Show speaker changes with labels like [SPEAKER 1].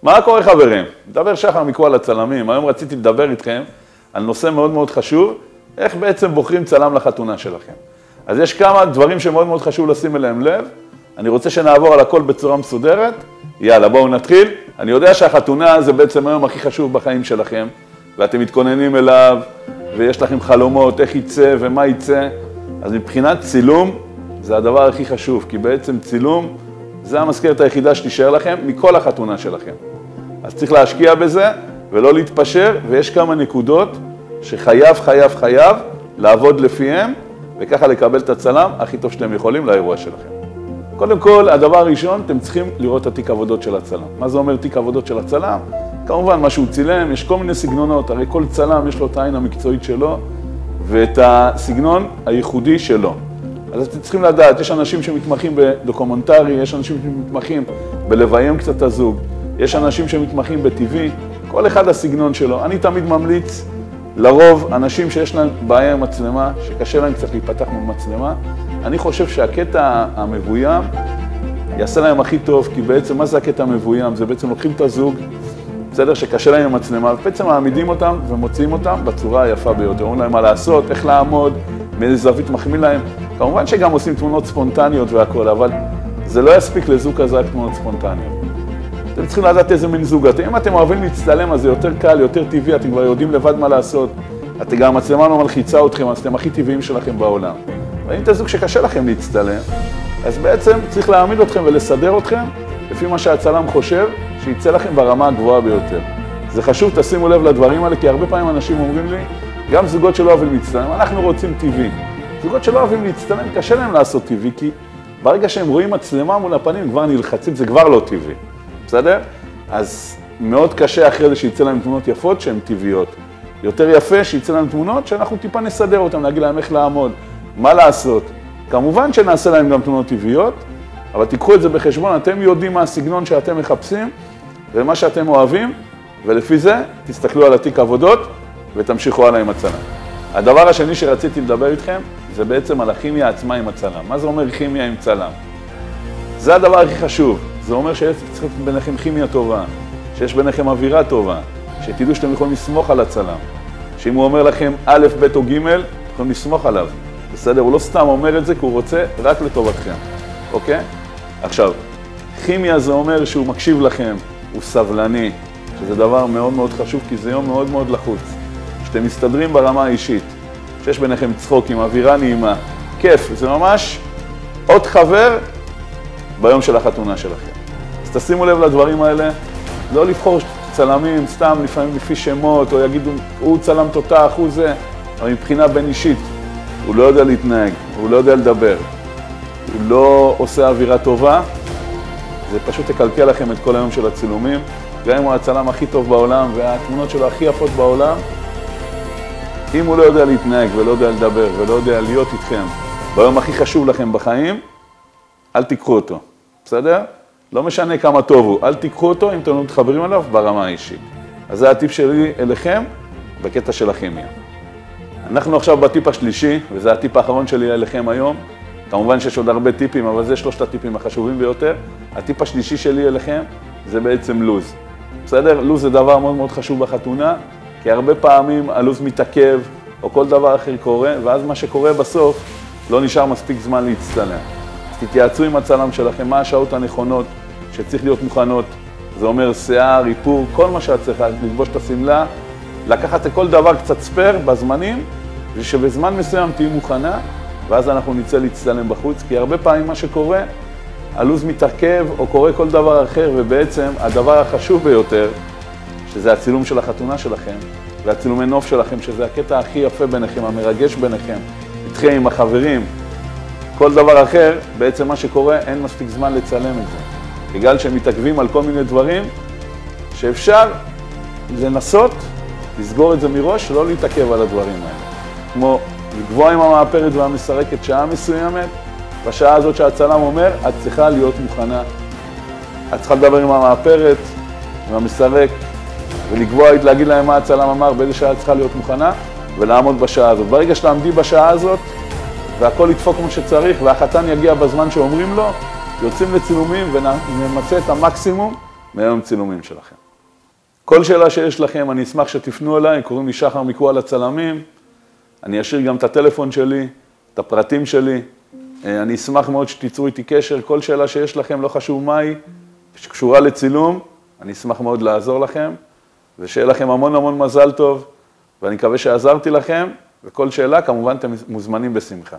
[SPEAKER 1] מה קורה חברים? מדבר שחר מכל הצלמים, היום רציתי לדבר איתכם על נושא מאוד מאוד חשוב, איך בעצם בוחרים צלם לחתונה שלכם. אז יש כמה דברים שמאוד מאוד חשוב לשים אליהם לב, אני רוצה שנעבור על הכל בצורה מסודרת, יאללה בואו נתחיל. אני יודע שהחתונה זה בעצם היום הכי חשוב בחיים שלכם, ואתם מתכוננים אליו, ויש לכם חלומות איך יצא ומה יצא, אז מבחינת צילום זה הדבר הכי חשוב, כי בעצם צילום זה המזכרת היחידה שתישאר לכם מכל החתונה שלכם. אז צריך להשקיע בזה ולא להתפשר, ויש כמה נקודות שחייב לעבוד לפיהם, וככה לקבל את הצלם הכי טוב שאתם יכולים לאירוע שלכם. קודם כל, הדבר הראשון, אתם צריכים לראות את התיק עבודות של הצלם. מה זה אומר תיק עבודות של הצלם? כמובן, מה שהוא צילם, יש כל מיני סגנונות, הרי כל צלם יש לו את העין המקצועית שלו, ואת הסגנון הייחודי שלו. אז אתם צריכים לדעת, יש אנשים שמתמחים בדוקומנטרי, יש אנשים שמתמחים בלביים קצת את הזוג, יש אנשים שמתמחים בטבעי, כל אחד הסגנון שלו. אני תמיד ממליץ, לרוב, אנשים שיש להם בעיה עם מצלמה, שקשה להם קצת להיפתח מול מצלמה, אני חושב שהקטע המבוים יעשה להם הכי טוב, כי בעצם מה זה הקטע המבוים? זה בעצם לוקחים את הזוג, בסדר, שקשה להם עם מצלמה, ובעצם מעמידים אותם ומוציאים אותם בצורה היפה ביותר. אומרים להם מה לעשות, איך לעמוד, מאיזה זווית מחמיא להם. כמובן שגם עושים תמונות ספונטניות והכל, אבל זה לא יספיק לזוג כזה רק תמונות ספונטניות. אתם צריכים לדעת איזה מין זוג אתם. אם אתם אוהבים להצטלם, אז זה יותר קל, יותר טבעי, אתם כבר יודעים לבד מה לעשות. אתם גם המצלמה לא מלחיצה אתכם, אז אתם הכי טבעיים שלכם בעולם. ואם את הזוג שקשה לכם להצטלם, אז בעצם צריך להעמיד אתכם ולסדר אתכם לפי מה שהצלם חושב, שיצא לכם ברמה הגבוהה ביותר. זה חשוב, תשימו לב לדברים האלה, כי הרבה פעמים אנשים אומרים לי, גם זוגות שלא אוהבים להצטלם, אנחנו רוצים טבעי. זוגות שלא אוהבים להצטלם, קשה להם לעשות טבעי, כי ברגע שהם רואים מצלמה מול הפנים, כבר נלחצים, זה כבר לא טבעי. בסדר? אז מאוד קשה אחרי זה שיצא להם תמונות יפות שהן טבעיות. יותר יפה שיצא להם תמונות שאנחנו טיפה נסדר אותם, נגיד להם איך לעמוד, מה לעשות. כמובן שנעשה להם גם תמונות טבעיות, אבל תיקחו את זה בחשבון, אתם יודעים מה הסגנון שאתם מחפשים ומה שאתם אוהבים, ולפי זה תסתכלו על התיק עבודות ותמשיכו הלאה עם הצלם. הדבר השני שרציתי לדבר איתכם זה בעצם על הכימיה עצמה עם הצלם. מה זה אומר כימיה עם צלם? זה הדבר הכי חשוב. זה אומר שיש ביניכם כימיה טובה, שיש ביניכם אווירה טובה, שתדעו שאתם יכולים לסמוך על הצלם. שאם הוא אומר לכם א', ב' או ג', יכולים לסמוך עליו. בסדר? הוא לא סתם אומר את זה, כי הוא רוצה רק לטובתכם. אוקיי? עכשיו, כימיה זה אומר שהוא מקשיב לכם, הוא סבלני, שזה דבר מאוד מאוד חשוב, כי זה יום מאוד מאוד לחוץ. שאתם מסתדרים ברמה האישית, שיש ביניכם צחוק עם אווירה נעימה, כיף, זה ממש עוד חבר ביום של החתונה שלכם. אז תשימו לב לדברים האלה, לא לבחור צלמים סתם לפעמים לפי שמות, או יגידו, הוא צלם תותח, הוא זה, אבל מבחינה בין אישית, הוא לא יודע להתנהג, הוא לא יודע לדבר, הוא לא עושה אווירה טובה, זה פשוט תקלקל לכם את כל היום של הצילומים, גם אם הוא הצלם הכי טוב בעולם, והתמונות שלו הכי יפות בעולם, אם הוא לא יודע להתנהג ולא יודע לדבר ולא יודע להיות איתכם ביום הכי חשוב לכם בחיים, אל תיקחו אותו, בסדר? לא משנה כמה טוב הוא, אל תיקחו אותו אם אתם לא מתחברים עליו ברמה האישית. אז זה הטיפ שלי אליכם בקטע של הכימיה. אנחנו עכשיו בטיפ השלישי, וזה הטיפ האחרון שלי אליכם היום. כמובן שיש עוד הרבה טיפים, אבל זה שלושת הטיפים החשובים ביותר. הטיפ השלישי שלי אליכם זה בעצם לוז. בסדר? לוז זה דבר מאוד מאוד חשוב בחתונה, כי הרבה פעמים הלוז מתעכב או כל דבר אחר קורה, ואז מה שקורה בסוף לא נשאר מספיק זמן להצטלם. תתייעצו עם הצלם שלכם, מה השעות הנכונות שצריך להיות מוכנות. זה אומר שיער, איפור, כל מה שאת צריכה, ללבוש את הסמלה, לקחת כל דבר קצת ספר בזמנים, ושבזמן מסוים תהיי מוכנה, ואז אנחנו נצא להצטלם בחוץ, כי הרבה פעמים מה שקורה, הלוז מתעכב או קורה כל דבר אחר, ובעצם הדבר החשוב ביותר, שזה הצילום של החתונה שלכם, והצילומי נוף שלכם, שזה הקטע הכי יפה ביניכם, המרגש ביניכם, איתכם עם החברים, כל דבר אחר, בעצם מה שקורה, אין מספיק זמן לצלם את זה. בגלל שהם מתעכבים על כל מיני דברים, שאפשר לנסות, לסגור את זה מראש, לא להתעכב על הדברים האלה. כמו לקבוע עם המאפרת והמסרקת שעה מסוימת, בשעה הזאת שהצלם אומר, את צריכה להיות מוכנה. את צריכה לדבר עם המאפרת, עם המסרק, ולקבוע, להגיד להם מה הצלם אמר, באיזה שעה את צריכה להיות מוכנה, ולעמוד בשעה הזאת. ברגע שתעמדי בשעה הזאת, והכל ידפוק כמו שצריך, והחתן יגיע בזמן שאומרים לו, יוצאים לצילומים ונמצא את המקסימום מהיום צילומים שלכם. כל שאלה שיש לכם, אני אשמח שתפנו אליי, קוראים לי שחר מקואל הצלמים, אני אשאיר גם את הטלפון שלי, את הפרטים שלי, אני אשמח מאוד שתיצרו איתי קשר, כל שאלה שיש לכם, לא חשוב מה היא, שקשורה לצילום, אני אשמח מאוד לעזור לכם, ושיהיה לכם המון המון מזל טוב, ואני מקווה שעזרתי לכם, וכל שאלה כמובן אתם מוזמנים בשמחה.